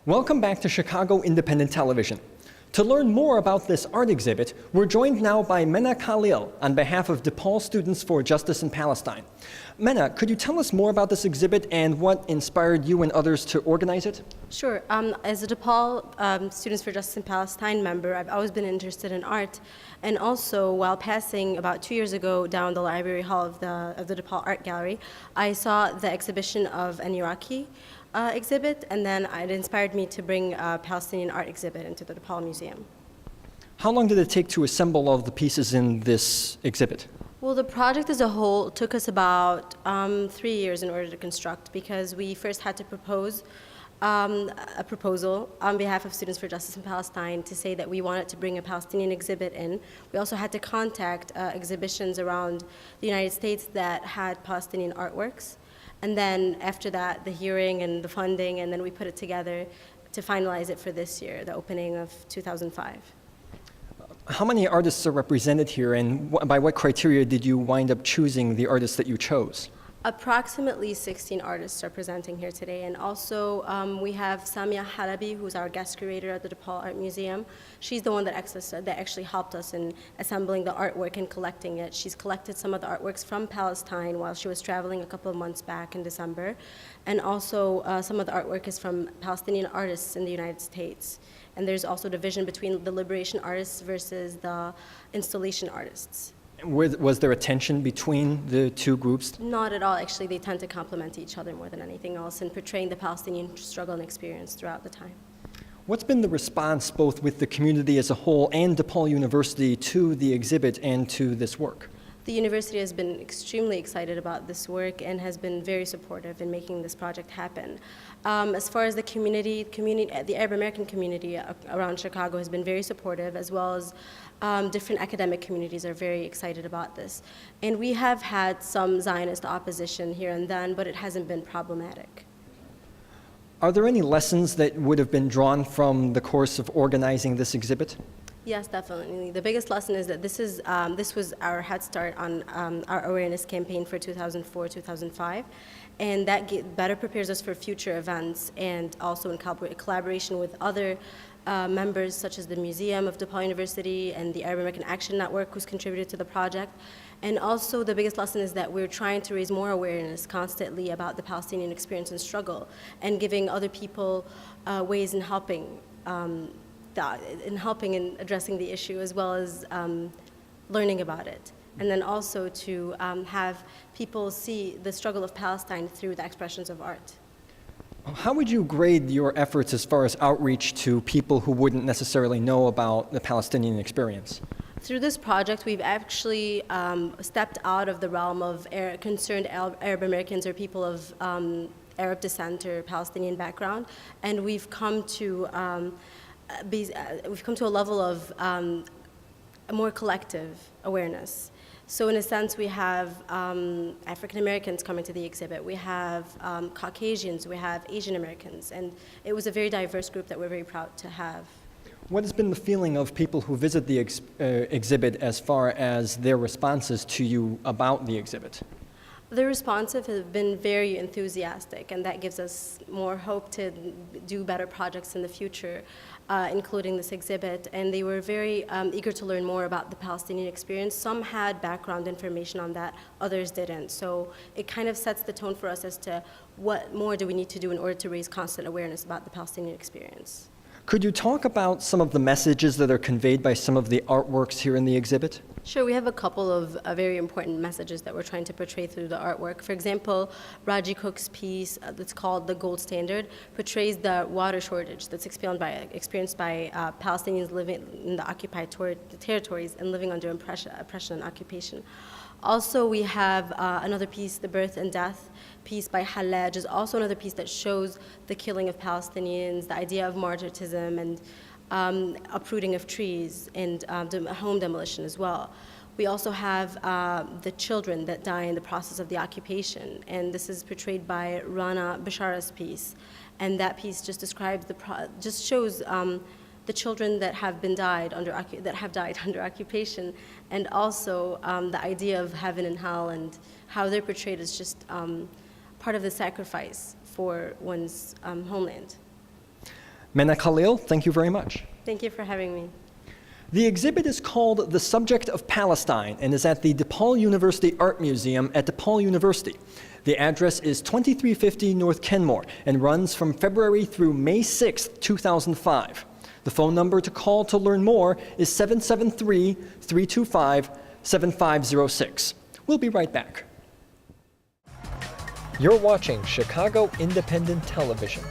Welcome back to Chicago Independent Television. To learn more about this art exhibit, we're joined now by Menna Khalil on behalf of DePaul Students for Justice in Palestine. Menna, could you tell us more about this exhibit and what inspired you and others to organize it? Sure. As a DePaul Students for Justice in Palestine member, I've always been interested in art. And also, while passing about 2 years ago down the library hall of the DePaul Art Gallery, I saw the exhibition of an Iraqi exhibit, and then it inspired me to bring a Palestinian art exhibit into the DePaul Museum. How long did it take to assemble all the pieces in this exhibit? Well, the project as a whole took us about 3 years in order to construct, because we first had to propose a proposal on behalf of Students for Justice in Palestine to say that we wanted to bring a Palestinian exhibit in. We also had to contact exhibitions around the United States that had Palestinian artworks. And then after that, the hearing and the funding, and then we put it together to finalize it for this year, the opening of 2005. How many artists are represented here, and by what criteria did you wind up choosing the artists that you chose? Approximately 16 artists are presenting here today, and also we have Samia Halabi, who's our guest curator at the DePaul Art Museum. She's the one that actually helped us in assembling the artwork and collecting it. She's collected some of the artworks from Palestine while she was traveling a couple of months back in December, and also some of the artwork is from Palestinian artists in the United States. And there's also division between the liberation artists versus the installation artists. Was there a tension between the two groups? Not at all. Actually, they tend to complement each other more than anything else in portraying the Palestinian struggle and experience throughout the time. What's been the response both with the community as a whole and DePaul University to the exhibit and to this work? The university has been extremely excited about this work and has been very supportive in making this project happen. As far as the community, the Arab American community around Chicago has been very supportive, as well as different academic communities are very excited about this. And we have had some Zionist opposition here and then, but it hasn't been problematic. Are there any lessons that would have been drawn from the course of organizing this exhibit? Yes, definitely. The biggest lesson is that this was our head start on our awareness campaign for 2004-2005, and that better prepares us for future events, and also in collaboration with other members such as the Museum of DePaul University and the Arab American Action Network, who's contributed to the project. And also the biggest lesson is that we're trying to raise more awareness constantly about the Palestinian experience and struggle, and giving other people ways in helping in addressing the issue, as well as learning about it. And then also to have people see the struggle of Palestine through the expressions of art. How would you grade your efforts as far as outreach to people who wouldn't necessarily know about the Palestinian experience? Through this project, we've actually stepped out of the realm of concerned Arab Americans or people of Arab descent or Palestinian background, and we've come to a level of a more collective awareness. So in a sense, we have African Americans coming to the exhibit, we have Caucasians, we have Asian Americans, and it was a very diverse group that we're very proud to have. What has been the feeling of people who visit the exhibit as far as their responses to you about the exhibit? The responsive have been very enthusiastic, and that gives us more hope to do better projects in the future, including this exhibit. And they were very eager to learn more about the Palestinian experience. Some had background information on that, others didn't. So it kind of sets the tone for us as to what more do we need to do in order to raise constant awareness about the Palestinian experience. Could you talk about some of the messages that are conveyed by some of the artworks here in the exhibit? Sure, we have a couple of very important messages that we're trying to portray through the artwork. For example, Raji Cook's piece that's called The Gold Standard portrays the water shortage that's experienced by Palestinians living in the occupied territories and living under oppression and occupation. Also, we have another piece, The Birth and Death piece by Hallaj, is also another piece that shows the killing of Palestinians, the idea of martyrdom, and uprooting of trees, and home demolition as well. We also have the children that die in the process of the occupation, and this is portrayed by Rana Bashara's piece. And that piece just describes just shows the children that have died under occupation, and also the idea of heaven and hell, and how they're portrayed as just part of the sacrifice for one's homeland. Menna Khalil, thank you very much. Thank you for having me. The exhibit is called The Subject of Palestine and is at the DePaul University Art Museum at DePaul University. The address is 2350 North Kenmore and runs from February through May 6, 2005. The phone number to call to learn more is 773-325-7506. We'll be right back. You're watching Chicago Independent Television.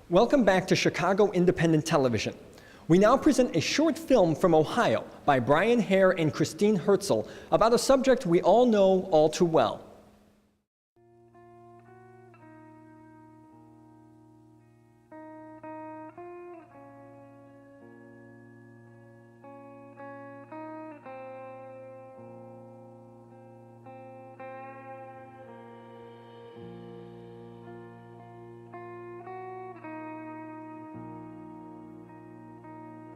Welcome back to Chicago Independent Television. We now present a short film from Ohio by Brian Hare and Christine Hertzel about a subject we all know all too well.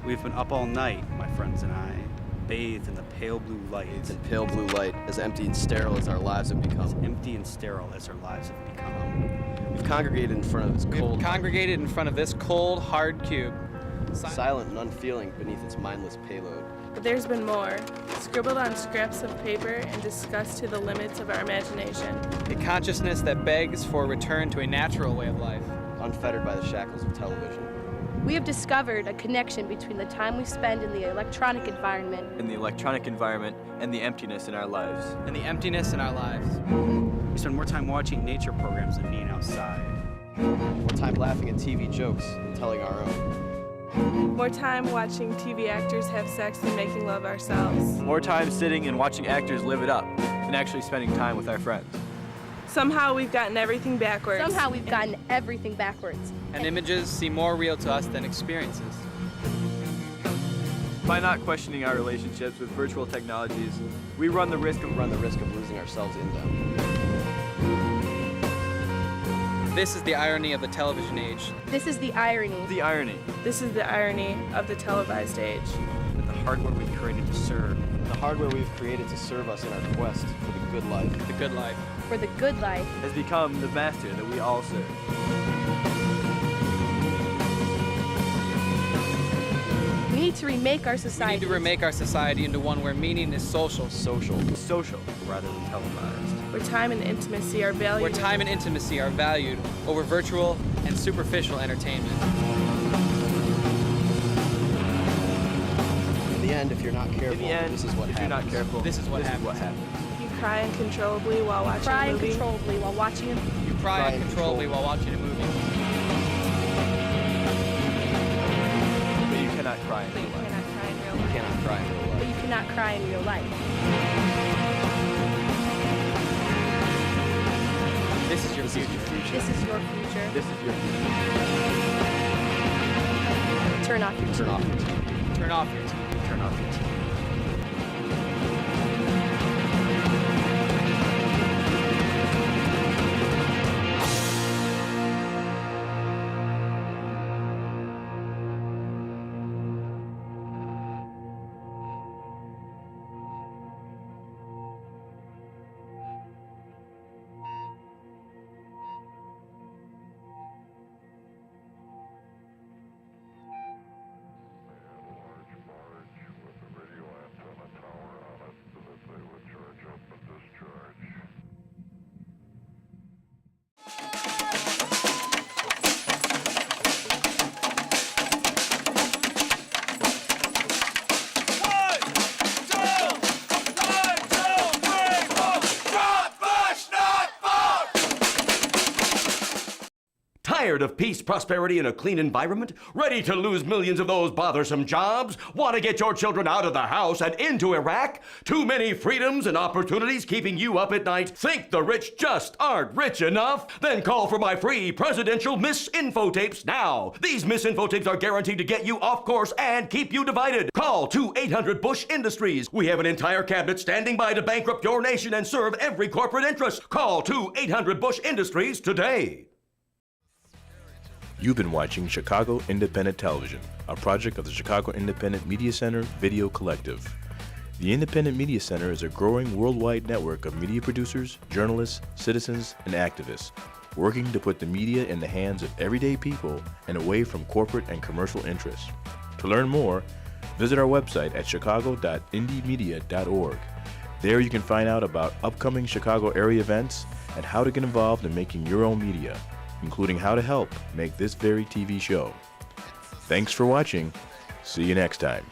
We've been up all night, my friends and I, bathed in the pale blue light. Bathed in pale blue light, as empty and sterile as our lives have become. As empty and sterile as our lives have become. We've congregated in front of this cold, hard cube. Silent and unfeeling beneath its mindless payload. But there's been more, scribbled on scraps of paper and discussed to the limits of our imagination. A consciousness that begs for a return to a natural way of life. Unfettered by the shackles of television. We have discovered a connection between the time we spend in the electronic environment and the emptiness in our lives. We spend more time watching nature programs than being outside. More time laughing at TV jokes than telling our own. More time watching TV actors have sex than making love ourselves. More time sitting and watching actors live it up than actually spending time with our friends. Somehow we've gotten everything backwards. And images seem more real to us than experiences. By not questioning our relationships with virtual technologies, we run the risk of losing ourselves in them. This is the irony of the television age. This is the irony. This is the irony of the televised age. That the hardware we've created to serve. The hardware we've created to serve us in our quest for the good life. For the good life. has become the master that we all serve. We need to remake our society. Into one where meaning is social. Social rather than televised. Where time and intimacy are valued. Over virtual and superficial entertainment. In the end, if you're not careful, this is what happens. This is what happens. You cry uncontrollably while watching a movie. You cry uncontrollably while watching a movie. But you cannot cry in real life. But you cannot cry in real life. This is your future. This is your future. Turn off your TV. Turn off your TV. Tired of peace, prosperity, and a clean environment? Ready to lose millions of those bothersome jobs? Want to get your children out of the house and into Iraq? Too many freedoms and opportunities keeping you up at night? Think the rich just aren't rich enough? Then call for my free presidential misinfo tapes now. These misinfo tapes are guaranteed to get you off course and keep you divided. Call 2-800-BUSH Industries. We have an entire cabinet standing by to bankrupt your nation and serve every corporate interest. Call 2-800-BUSH Industries today. You've been watching Chicago Independent Television, a project of the Chicago Independent Media Center Video Collective. The Independent Media Center is a growing worldwide network of media producers, journalists, citizens, and activists, working to put the media in the hands of everyday people and away from corporate and commercial interests. To learn more, visit our website at chicago.indiemedia.org. There you can find out about upcoming Chicago area events and how to get involved in making your own media, including how to help make this very TV show. Thanks for watching. See you next time.